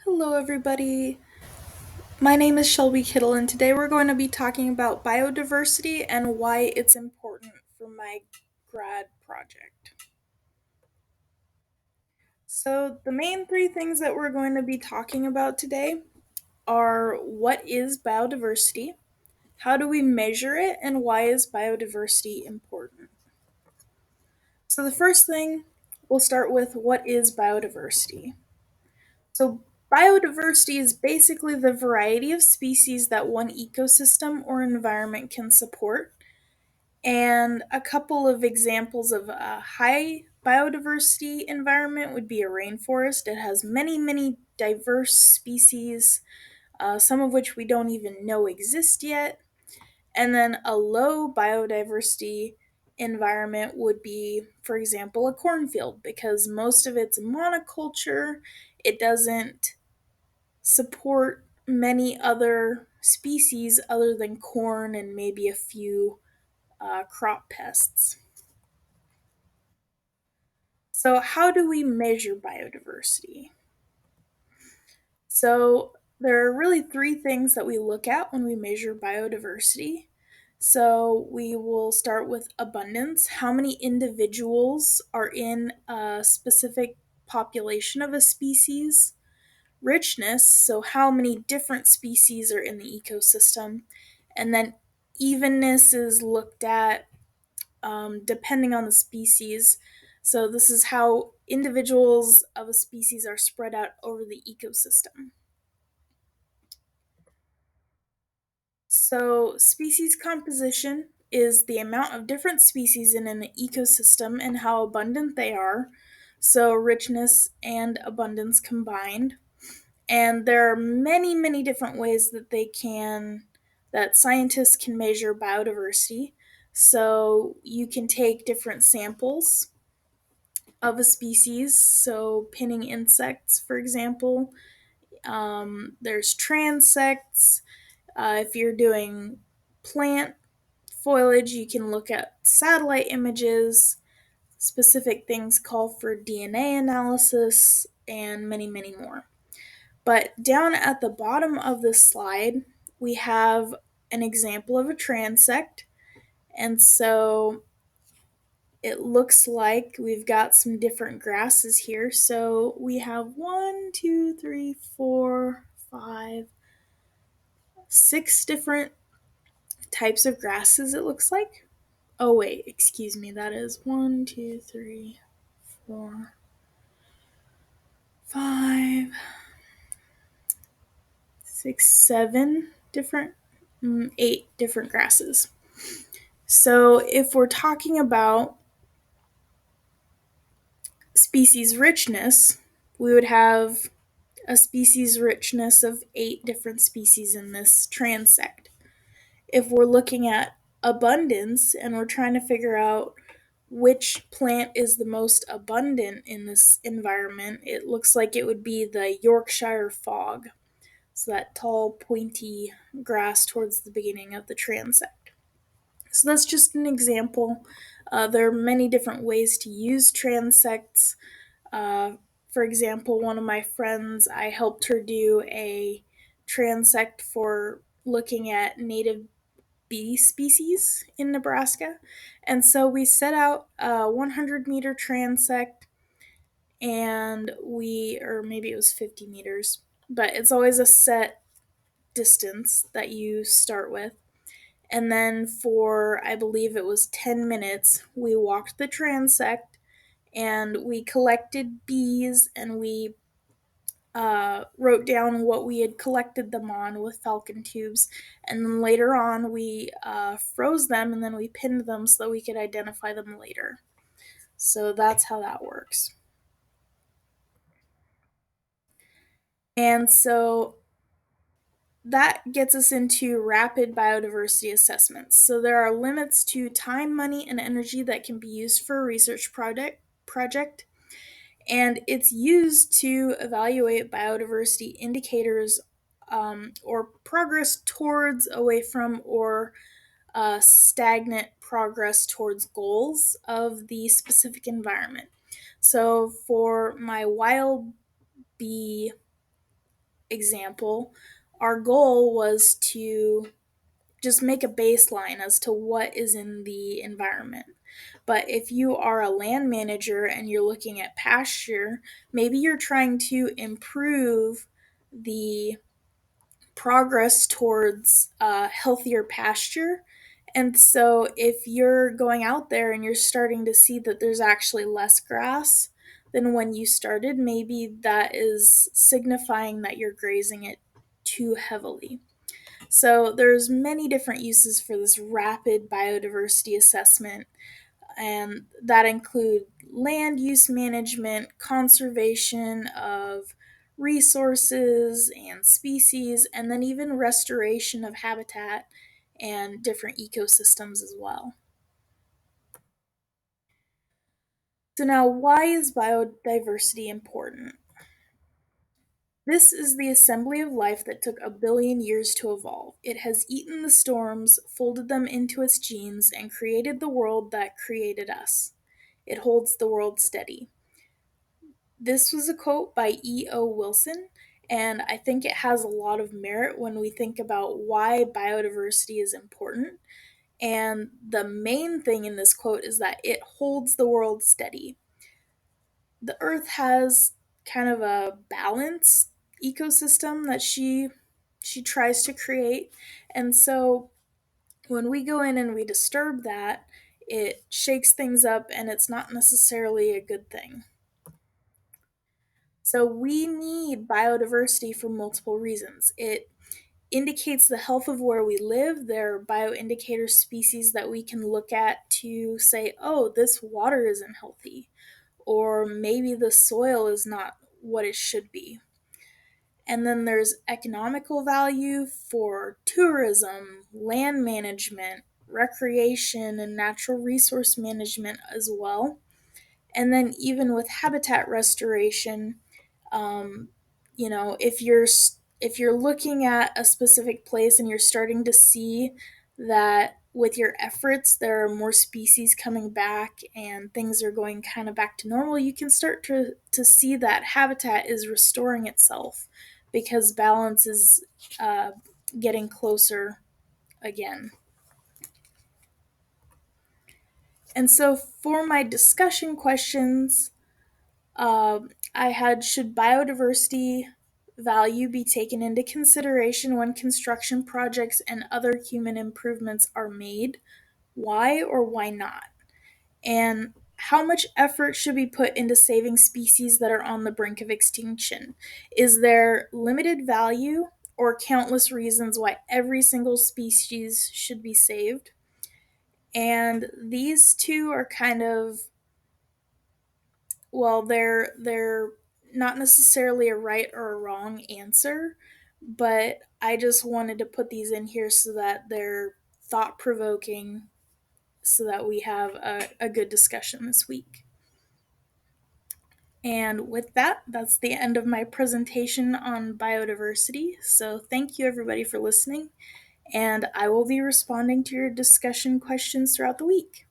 Hello, everybody. My name is Shelby Kittle, and today we're going to be talking about biodiversity and why it's important for my grad project. So, the main three things that we're going to be talking about today are what is biodiversity, how do we measure it, and why is biodiversity important? So, the first thing we'll start with what is biodiversity? So, biodiversity is basically the variety of species that one ecosystem or environment can support. And a couple of examples of a high biodiversity environment would be a rainforest. It has many, many diverse species, some of which we don't even know exist yet. And then a low biodiversity environment would be, for example, a cornfield, because most of it's monoculture. It doesn't support many other species other than corn and maybe a few crop pests. So, how do we measure biodiversity? So, there are really three things that we look at when we measure biodiversity. So, we will start with abundance. How many individuals are in a specific population of a species? Richness, so how many different species are in the ecosystem. And then evenness is looked at depending on the species. So, this is how individuals of a species are spread out over the ecosystem. So, species composition is the amount of different species in an ecosystem and how abundant they are. So, richness and abundance combined. And there are many, many different ways that scientists can measure biodiversity. So, you can take different samples of a species. So, pinning insects, for example. There's transects. If you're doing plant foliage, you can look at satellite images. Specific things call for DNA analysis and many, many more. But down at the bottom of this slide, we have an example of a transect. And so it looks like we've got some different grasses here. So we have one, two, three, four, five, six different types of grasses, it looks like. Oh, wait, excuse me. That is one, two, three, four, five, six, seven different, eight different grasses. So if we're talking about species richness, we would have a species richness of eight different species in this transect. If we're looking at abundance and we're trying to figure out which plant is the most abundant in this environment, it looks like it would be the Yorkshire fog. So that tall, pointy grass towards the beginning of the transect. So that's just an example. There are many different ways to use transects. Uh, for example, one of my friends, I helped her do a transect for looking at native bee species in Nebraska. And so we set out a 100-meter transect, or maybe it was 50 meters, but it's always a set distance that you start with. And then for, I believe it was 10 minutes, we walked the transect and we collected bees and we wrote down what we had collected them on with falcon tubes. And then later on, we froze them and then we pinned them so that we could identify them later. So that's how that works. And so that gets us into rapid biodiversity assessments. So there are limits to time, money, and energy that can be used for a research project, and it's used to evaluate biodiversity indicators or progress towards, away from, or stagnant progress towards goals of the specific environment. So for my wild bee example, our goal was to just make a baseline as to what is in the environment. But if you are a land manager and you're looking at pasture, maybe you're trying to improve the progress towards healthier pasture. And so, if you're going out there and you're starting to see that there's actually less grass than when you started, maybe that is signifying that you're grazing it too heavily. So, there's many different uses for this rapid biodiversity assessment, and that include land use management, conservation of resources and species, and then even restoration of habitat and different ecosystems as well. So, now why is biodiversity important? This is the assembly of life that took a billion years to evolve. It has eaten the storms, folded them into its genes, and created the world that created us. It holds the world steady. This was a quote by E.O. Wilson, and I think it has a lot of merit when we think about why biodiversity is important. And the main thing in this quote is that it holds the world steady. The earth has kind of a balanced ecosystem that she tries to create. And so when we go in and we disturb that, it shakes things up and it's not necessarily a good thing. So we need biodiversity for multiple reasons. It indicates the health of where we live. There are bioindicator species that we can look at to say, oh, this water isn't healthy, or maybe the soil is not what it should be. And then there's economical value for tourism, land management, recreation, and natural resource management as well. And then even with habitat restoration, um, if you're looking at a specific place and you're starting to see that with your efforts there are more species coming back and things are going kind of back to normal, you can start to see that habitat is restoring itself because balance is uh, getting closer again. And so for my discussion questions, I had, should biodiversity value be taken into consideration when construction projects and other human improvements are made? Why or why not? And how much effort should be put into saving species that are on the brink of extinction? Is there limited value or countless reasons why every single species should be saved? And these two are kind of, well, they're not necessarily a right or a wrong answer, but I just wanted to put these in here so that they're thought provoking, so that we have a good discussion this week. And with that, that's the end of my presentation on biodiversity. So thank you everybody for listening, and I will be responding to your discussion questions throughout the week.